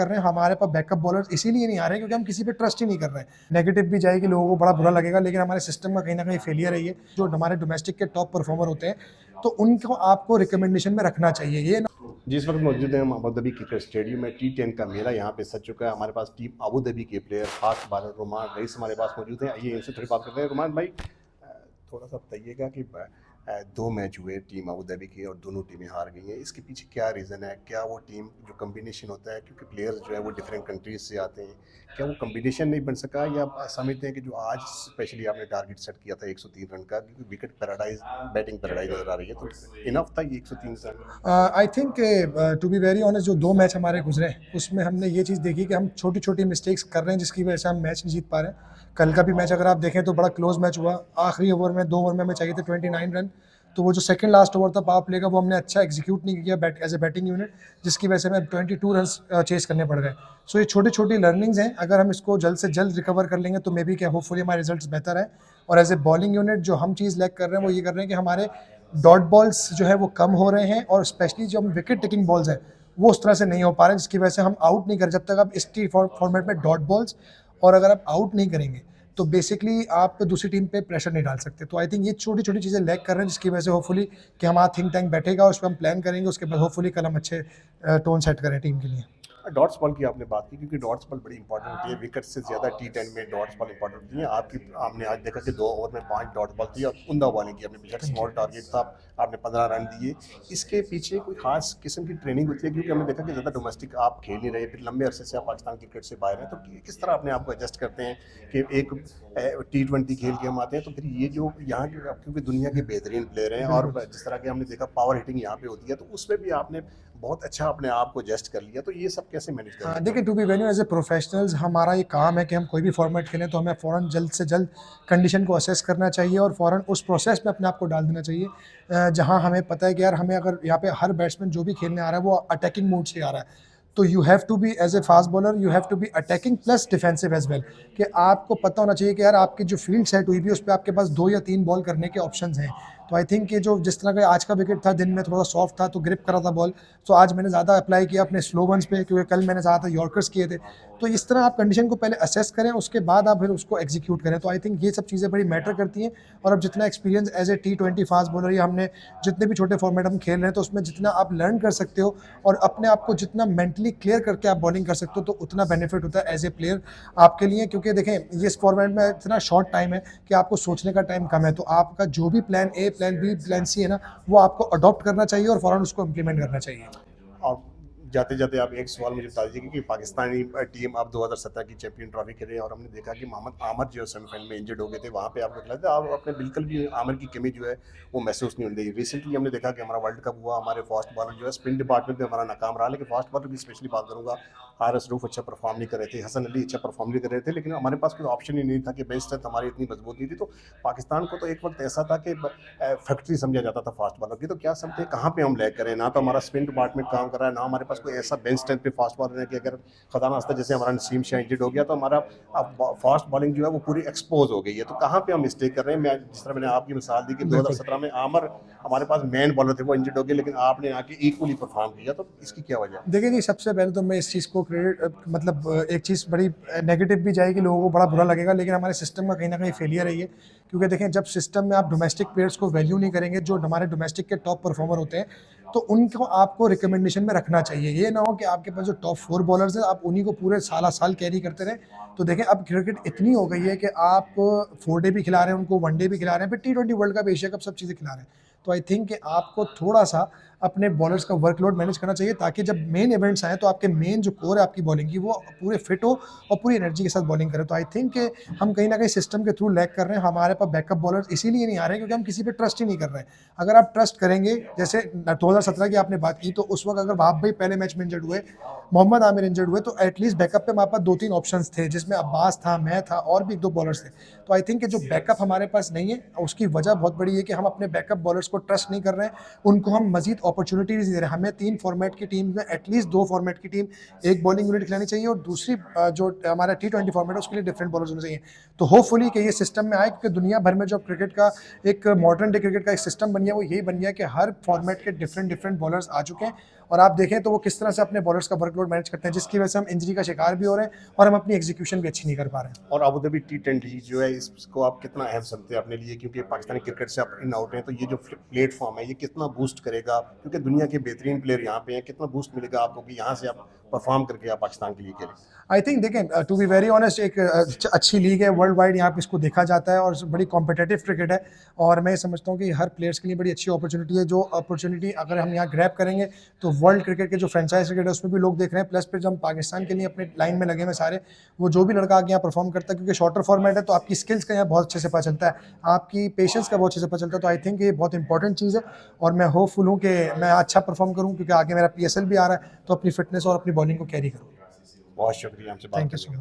कर रहे हैं, हमारे पास बैकअप बॉलर्स इसीलिए नहीं आ रहे हैं क्योंकि हम किसी पे ट्रस्ट ही नहीं कर रहे हैं। नेगेटिव भी जाएगी, लोगों को बड़ा बुरा लगेगा, लेकिन हमारे सिस्टम का कहीं ना कहीं फेलियर है ये। जो हमारे डोमेस्टिक के टॉप परफॉर्मर होते हैं तो उनको आपको रिकमेंडेशन में रखना चाहिए। ये जिस वक्त मौजूद है हम अबू धाबी क्रिकेट स्टेडियम में, T10 का मेला यहाँ पे सज चुका है। हमारे पास टीम अबू धाबी के प्लेयर फास्ट बॉलर रुमान रईस हमारे पास मौजूद हैं। आइए इनसे थोड़ी बात करते हैं। रुमान भाई, थोड़ा सा बताइएगा कि दो मैच हुए टीम अबू धाबी के और दोनों टीमें हार गई हैं, इसके पीछे क्या रीज़न है? क्या वो टीम जो कम्बिनेशन होता है, क्योंकि प्लेयर्स जो है वो डिफरेंट कंट्रीज से आते हैं, क्या वो कम्बिनेशन नहीं बन सका, या आप समझते हैं कि जो आज स्पेशली आपने टारगेट सेट किया था 103 रन का, क्योंकि विकेट पैराडाइज बैटिंग पैराडाइज नजर आ रही है, तो इनफ था ये 103 रन? I think to be very honest, जो दो मैच हमारे गुजरे उसमें हमने ये चीज़ देखी कि हम छोटी छोटी मिस्टेक्स कर रहे हैं जिसकी वजह से हम मैच नहीं जीत पा रहे हैं। कल का भी मैच अगर आप देखें तो बड़ा क्लोज मैच हुआ। आखिरी ओवर में 2 ओवर में हमें चाहिए थे 29 रन, तो वो जो सेकंड लास्ट ओवर था पावर प्ले का वो हमने अच्छा एग्जीक्यूट नहीं किया एज ए बैटिंग यूनिट, जिसकी वजह से हमें 22 रन चेस करने पड़ गए। सो ये छोटी छोटी लर्निंग्स हैं, अगर हम इसको जल्द से जल्द रिकवर कर लेंगे तो मे बी क्या होपफुली हमारे रिजल्ट्स बेहतर है। और एज ए बॉलिंग यूनिट जो हम चीज़ लैक कर रहे हैं वो ये कर रहे हैं कि हमारे डॉट बॉल्स जो है वो कम हो रहे हैं, और स्पेशली जो हम विकेट टेकिंग बॉल्स हैं वो उस तरह से नहीं हो पा रहे हैं, जिसकी वजह से हम आउट नहीं कर। जब तक आप इस टी फॉर्मेट में डॉट बॉल्स, और अगर आप आउट नहीं करेंगे तो बेसिकली आप दूसरी टीम पे प्रेशर नहीं डाल सकते। तो आई थिंक ये छोटी छोटी चीज़ें लैक कर रहे हैं, जिसकी वजह से होपफुली कि हमारा थिंक टैंक बैठेगा, उस पर हम प्लान करेंगे, उसके बाद होपफुली कल हम अच्छे टोन सेट करें टीम के लिए। डॉट्स बॉल की आपने बात की, क्योंकि डॉट्स बॉल बड़ी इंपॉर्टेंट होती है, विकेट से ज़्यादा T10 में डॉट्स बॉल इंपॉर्टेंट होती है। आपने आज देखा कि 2 ओवर में 5 डॉट बॉल थी और उमदा बॉलिंग की आपने, बेशक स्मॉल टारगेट था, आपने 15 रन दिए। इसके पीछे कोई खास किस्म की ट्रेनिंग होती है? क्योंकि हमने देखा कि ज़्यादा डोमेस्टिक आप खेल नहीं रहे, फिर लंबे अरसे से आप पाकिस्तान क्रिकेट से बाहर हैं, तो किस तरह अपने आप को एडजस्ट करते हैं कि एक T20 खेल के हम आते हैं, तो फिर ये जो यहाँ के, क्योंकि दुनिया के बेहतरीन प्लेयर हैं और जिस तरह के हमने देखा पावर हिटिंग यहाँ पे होती है, तो उसमें भी आपने बहुत अच्छा अपने आप को एडजस्ट कर लिया, तो ये सब कैसे मैनेज कर? हाँ देखिए, to be venue as a professionals हमारा ये काम है कि हम कोई भी फॉर्मेट खेलें तो हमें फ़ौरन जल्द से जल्द कंडीशन को असेस करना चाहिए और फ़ौरन उस प्रोसेस में अपने आप को डाल देना चाहिए जहाँ हमें पता है कि यार हमें अगर यहाँ पे हर बैट्समैन जो भी खेलने आ रहा है वो अटैकिंग मूड से आ रहा है, तो you have to be as a fast bowler, you have to be attacking plus defensive as well. कि आपको पता होना चाहिए कि यार आपकी जो फील्ड सेट हुई भी उस पर आपके पास 2 या 3 बॉल करने के ऑप्शंस हैं। तो आई थिंक कि जो जिस तरह का आज का विकेट था, दिन में थोड़ा सॉफ्ट था तो ग्रिप करा था बॉल, तो आज मैंने ज़्यादा अप्लाई किया अपने स्लो वंस पे, क्योंकि कल मैंने ज़्यादा यॉर्कर्स किए थे। तो इस तरह आप कंडीशन को पहले असेस करें, उसके बाद आप फिर उसको एग्जीक्यूट करें। तो आई थिंक ये सब चीज़ें बड़ी मैटर करती हैं। और अब जितना experience as a T20 fast bowler या हमने जितने भी छोटे फॉर्मेट हम खेल रहे हैं, तो उसमें जितना आप लर्न कर सकते हो और अपने आप को जितना मेंटली क्लियर करके आप बॉलिंग कर सकते हो, तो उतना बेनिफिट होता है एज ए प्लेयर आपके लिए। क्योंकि देखें, ये इस फॉर्मेट में इतना शॉर्ट टाइम है कि आपको सोचने का टाइम कम है, तो आपका जो भी plan A, plan B, plan C है ना, वो आपको अडॉप्ट करना चाहिए और फ़ौरन उसको इम्प्लीमेंट करना चाहिए। और जाते जाते आप एक सवाल मुझे बता दीजिए कि पाकिस्तानी टीम अब 2017 की चैंपियन ट्रॉफी खेले और हमने देखा कि मोहम्मद आमर जो सेमीफाइनल में इंजर्ड हो गए थे, वहाँ पे आपको खिलाते आप अपने बिल्कुल भी आमर की कमी जो है वो महसूस नहीं होती। रिसेंटली हमने देखा कि हमारा वर्ल्ड कप हुआ, हमारे फास्ट बॉलर जो है स्पिन डिपार्टमेंट में हमारा नाकाम रहा, लेकिन फास्ट बॉलर की स्पेशली बात करूँगा, हारिस रूफ अच्छा परफॉर्म नहीं कर रहे थे, हसन अली अच्छा परफॉर्म नहीं कर रहे थे, लेकिन हमारे पास कोई ऑप्शन ही नहीं था कि बेंच स्ट्रेंथ हमारी इतनी मजबूत नहीं थी। तो पाकिस्तान को तो एक वक्त ऐसा था कि फैक्ट्री समझा जाता था फास्ट बॉलर की, तो क्या समझते हैं कहाँ पे हम लैग करें? ना तो हमारा स्पिन डिपार्टमेंट काम कर रहा है, ना हमारे पास कोई ऐसा बेंच स्ट्रेंथ पे फास्ट बॉलर है कि अगर खुदा ना खास्ता जैसे हमारा नसीम शाह इंजर्ड हो गया तो हमारा अब फास्ट बॉलिंग जो है वो पूरी एक्सपोज हो गई है। तो कहाँ पे हम मिस्टेक कर रहे हैं? मैं जिस तरह मैंने आपकी मिसाल दी कि 2017 में आमर हमारे पास मेन बॉलर थे, वो इंजर्ड हो गए, लेकिन आपने आके इक्वली परफॉर्म किया, तो इसकी क्या वजह? देखिए जी, सबसे पहले तो मैं इस चीज़ को क्रेडिट, मतलब एक चीज़ बड़ी नेगेटिव भी जाएगी, लोगों को बड़ा बुरा लगेगा, लेकिन हमारे सिस्टम का कहीं ना कहीं फेलियर है ये। क्योंकि देखें, जब सिस्टम में आप डोमेस्टिक प्लेयर्स को वैल्यू नहीं करेंगे, जो हमारे डोमेस्टिक के टॉप परफॉर्मर होते हैं, तो उनको आपको रिकमेंडेशन में रखना चाहिए। ये ना हो कि आपके पास जो टॉप 4 बॉलर्स हैं आप उन्हीं को पूरे साल कैरी करते रहें। तो देखें, अब क्रिकेट इतनी हो गई है कि आप 4 डे भी खिला रहे हैं उनको, 1 डे भी खिला रहे हैं, फिर T20 world cup, Asia cup, सब चीज़ें खिला रहे हैं। तो आई थिंक कि आपको थोड़ा सा अपने बॉलर्स का वर्कलोड मैनेज करना चाहिए, ताकि जब मेन इवेंट्स आए तो आपके मेन जो कोर है आपकी बॉलिंग की वो पूरे फिट हो और पूरी एनर्जी के साथ बॉलिंग करें। तो आई थिंक कि हम कहीं ना कहीं सिस्टम के थ्रू लैग कर रहे हैं। हमारे पास बैकअप बॉलर्स इसीलिए नहीं आ रहे हैं क्योंकि हम किसी पे ट्रस्ट ही नहीं कर रहे हैं। अगर आप ट्रस्ट करेंगे, जैसे 2017 की आपने बात की, तो उस वक्त अगर वहाब भाई पहले मैच में इंजर्ड हुए, मोहम्मद आमिर इंजर्ड हुए, तो एटलीस्ट बैकअप पे हमारे पास 2-3 ऑप्शंस थे, जिसमें अब्बास था, मैं था और भी 1-2 बॉलर्स थे। तो आई थिंक कि जो बैकअप हमारे पास नहीं है उसकी वजह बहुत बड़ी है कि हम अपने बैकअप बॉलर्स को ट्रस्ट नहीं कर रहे हैं, उनको हम मजीद अपॉर्चुनिटीज दे रहे हैं। हमें 3 फॉर्मेट की टीम में एटलीस्ट 2 फॉर्मेट की टीम, एक बॉलिंग यूनिट खिलानी चाहिए और दूसरी जो हमारा T20 फॉर्मेट है उसके लिए डिफरेंट बॉलर्स होने चाहिए। तो होपफुली कि ये सिस्टम में आए, क्योंकि दुनिया भर में जो क्रिकेट का एक मॉडर्न डे क्रिकेट का एक सिस्टम बन गया वो यही बन गया कि हर फॉर्मेट के डिफरेंट बॉलर्स आ चुके हैं और आप देखें तो वो किस तरह से अपने बॉलर्स का वर्कलोड मैनेज करते हैं, जिसकी वजह से हम इंजरी का शिकार भी हो रहे हैं और हम अपनी एग्जीक्यूशन भी अच्छी नहीं कर पा रहे हैं। और अबू धाबी T20 जो है इसको आप कितना अहम समझते हैं अपने लिए, क्योंकि पाकिस्तानी क्रिकेट से आप इन आउट हैं, तो ये जो प्लेटफॉर्म है ये कितना बूस्ट करेगा, क्योंकि दुनिया के बेहतरीन प्लेयर यहाँ पे हैं, कितना बूस्ट मिलेगा आपको कि यहाँ से आप परफॉर्म करके आप पाकिस्तान के लिए खेलें? आई थिंक देखें, टू बी वेरी ऑनेस्ट, एक अच्छी लीग है, वर्ल्ड वाइड यहाँ पे इसको देखा जाता है और बड़ी कॉम्पिटेटिव क्रिकेट है, और मैं समझता हूँ कि हर प्लेयर्स के लिए बड़ी अच्छी अपॉर्चुनिटी है। जो अपॉर्चुनिटी अगर हम यहाँ ग्रैब करेंगे तो वर्ल्ड क्रिकेट के जो फ्रेंचाइज क्रिकेट है उसमें भी लोग देख रहे हैं, प्लस फिर जब हम पाकिस्तान के लिए अपने लाइन में लगे हुए सारे, वो जो भी लड़का आगे यहाँ परफॉर्म करता है, क्योंकि शॉर्टर फॉर्मेट है तो आपकी स्किल्स का यहाँ बहुत अच्छे से पता चलता है, आपकी पेशेंस का बहुत अच्छे से पता चलता है। तो आई थिंक ये बहुत इंपॉर्टेंट चीज़ है और मैं होपफुल हूँ कि मैं अच्छा परफॉर्म करूँ, क्योंकि आगे मेरा PSL भी आ रहा है, तो अपनी फिटनेस और अपनी बॉलिंग को कैरी करूँ। बहुत शुक्रिया हमसे बात थैंक यू करने सो के लिए। मच।